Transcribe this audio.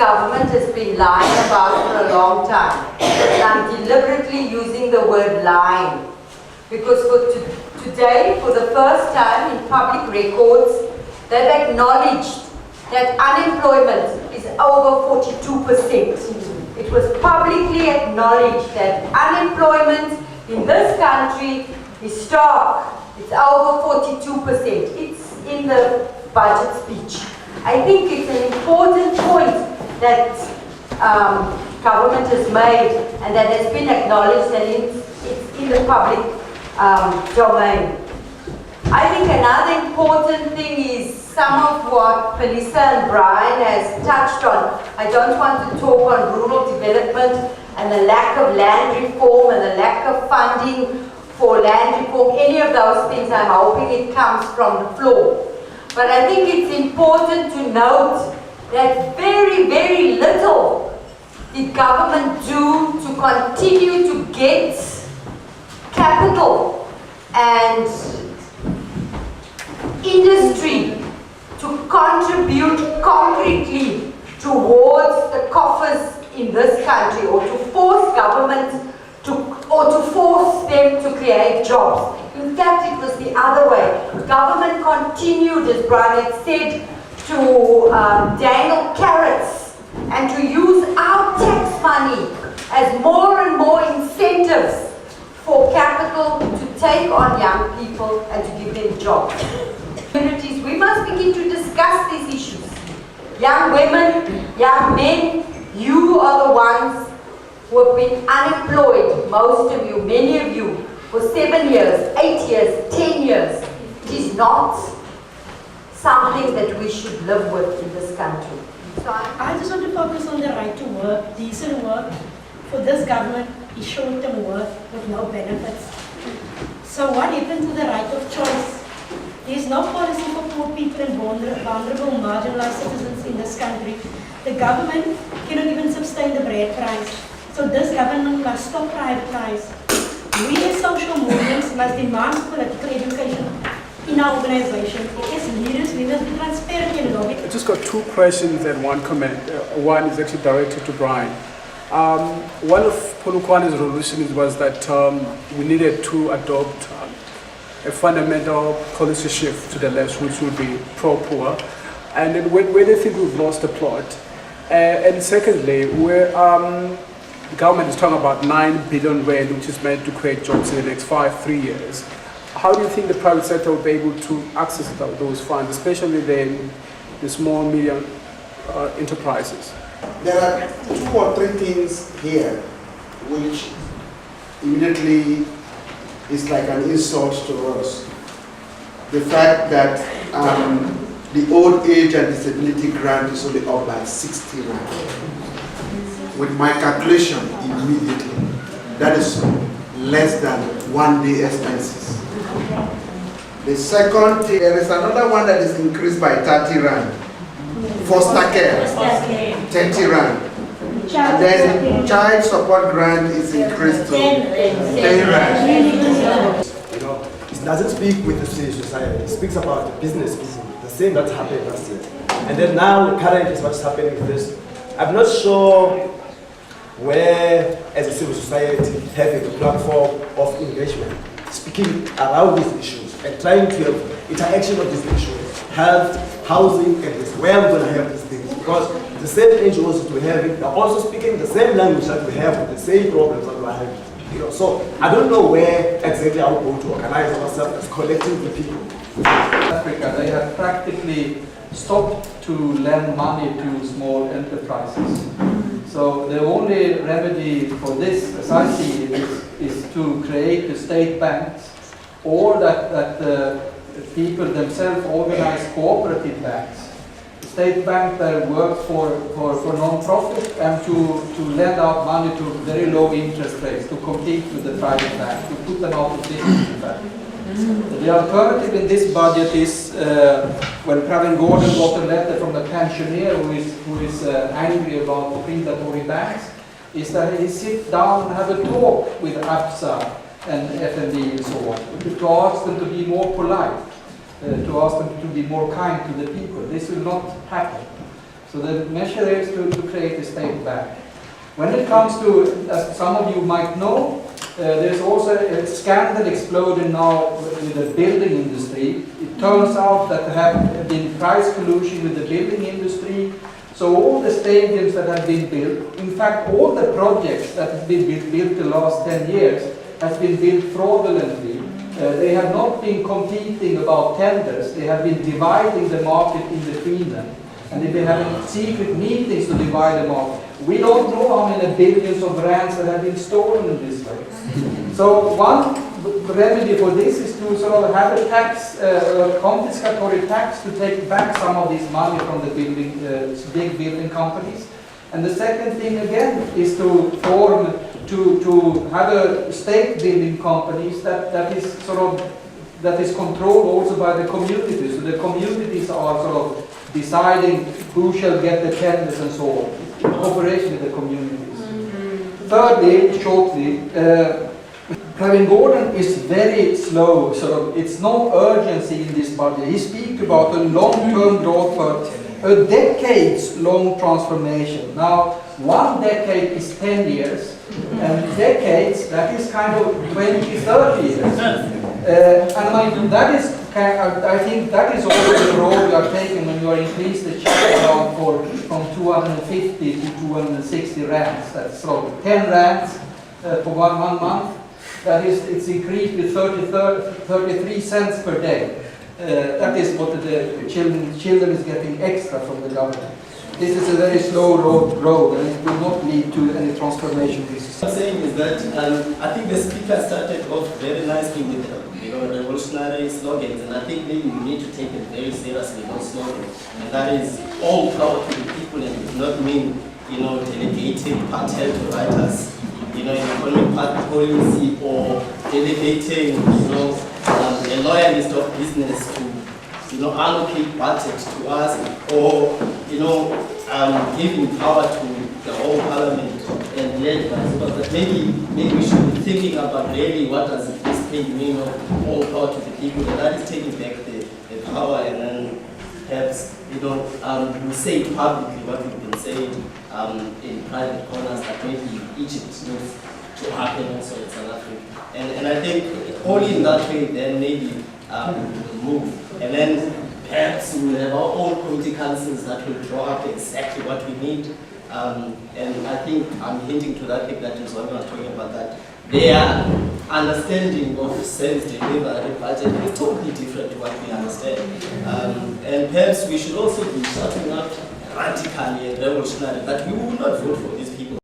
government has been lying about for a long time. And I'm deliberately using the word lying because today, for the first time in public records, they've acknowledged that unemployment is over 42%. It was publicly acknowledged that unemployment in this country is stark. It's over 42%. It's in the budget speech. I think it's an important point that government has made and that has been acknowledged and it's in the public domain. I think another important thing is some of what Felisa and Brian has touched on. I don't want to talk on rural development and the lack of land reform and the lack of funding for land reform. Any of those things, I'm hoping it comes from the floor. But I think it's important to note that very, very little did government do to continue to get capital and industry to contribute concretely towards the coffers in this country, or to force government or to force them to create jobs. In fact, it was the other way. Government continued, as Brian had said, to dangle carrots and to use our tax money as more and more incentives for capital to take on young people and to give them jobs. Communities, we must begin to discuss these issues. Young women, young men, you are the ones who have been unemployed, most of you, many of you, for 7 years, 8 years, 10 years. It is not something that we should live with in this country. So I just want to focus on the right to work, decent work. For this government, is short-term work with no benefits. So what happened to the right of choice? There is no policy for poor people and vulnerable, marginalized citizens in this country. The government cannot even sustain the bread price. So this government must stop privatize. We as social movements must demand political education in our organization. As leaders, we must be transparent and lobby. I just got two questions and one comment. One is actually directed to Brian. One of Polokwane's resolutions was that we needed to adopt a fundamental policy shift to the left, which would be pro-poor. And then where do you think we've lost the plot? And secondly, the government is talking about 9 billion rand, which is meant to create jobs in the next 3 years. How do you think the private sector will be able to access those funds, especially the small, medium enterprises? There are 2 or 3 things here which immediately is like an insult to us. The fact that the old age and disability grant is only up by 60 rand. With my calculation immediately, that is less than 1 day expenses. The second thing, there is another one that is increased by 30 rand. Foster care, 30 rand. And then child support grant is increased to 10 rand. You know, it doesn't speak with the civil society. It speaks about the business people, the same that happened last year. And then now, currently, is what's happening with this. I'm not sure where, as a civil society, having a platform of engagement, speaking around these issues and trying to have interaction of these issues, health, housing, and this, where we're going to have these things. Because the same NGOs that we have, they're also speaking the same language that we have with the same problems that we're having. You know, so I don't know where exactly I would go to organize ourselves as collective people. In Africa, they have practically stopped to lend money to small enterprises. So the only remedy for this, as I see it, is to create the state banks, or that people themselves organize cooperative banks. The state bank that works for non-profit and to lend out money to very low interest rates, to compete with the private bank, to put them out of business, in fact. The alternative in this budget is when Pravin Gordhan got a letter from the pensioner who is angry about the predatory banks, is that he sit down and have a talk with ABSA and FNB and so on, to ask them to be more polite, to ask them to be more kind to the people. This will not happen. So the measure is to create a state bank. When it comes to, as some of you might know, there's also a scandal exploding now with the building industry. It turns out that there have been price collusion with the building industry. So all the stadiums that have been built, in fact all the projects that have been built the last 10 years has been built fraudulently. They have not been competing about tenders, they have been dividing the market in between them. And they've been having secret meetings to divide the market. We don't know how many billions of rands that have been stolen in this way. So one remedy for this is to sort of have a tax, confiscatory tax to take back some of this money from the building, big building companies. And the second thing again is to form, to have a state building companies that is sort of, that is controlled also by the communities. So the communities are sort of deciding who shall get the tenders and so on, in cooperation with the communities. Thirdly, shortly, Pravin Gordhan is very slow, so it's no urgency in this budget. He speaks about a long-term growth, but a decades-long transformation. Now, 1 decade is 10 years, and decades, that is kind of 20, 30 years. And that is, I think that is also the road you are taking when you are increasing the chapter round from 250 to 260 rands. That's sort of 10 rands for one month. That is, it's increased with 33 cents per day. That is what the children is getting extra from the government. This is a very slow road and it will not lead to any transformation. What I'm saying is that I think the speaker started off very nicely with revolutionary slogans, and I think maybe we need to take it very seriously, those slogans. And that is all power to the people, and it does not mean, delegating cartel to writers, economic policy, or delegating, a loyalist of business to, allocate budget to us, or, giving power to the whole parliament and legislators. But maybe we should be thinking about really what does this thing mean of all power to the people, and that is taking back the power, and then perhaps, we say publicly what we've been saying in private corners, that maybe Egypt needs to happen also in South Africa. And I think only in that way then maybe we'll move. And then perhaps we'll have our own committee councils that will draw up exactly what we need. And I think I'm hinting to that, that is what we are talking about, that their understanding of service delivery budget is totally different to what we understand. And perhaps we should also be shouting out radically and revolutionary that we will not vote for these people.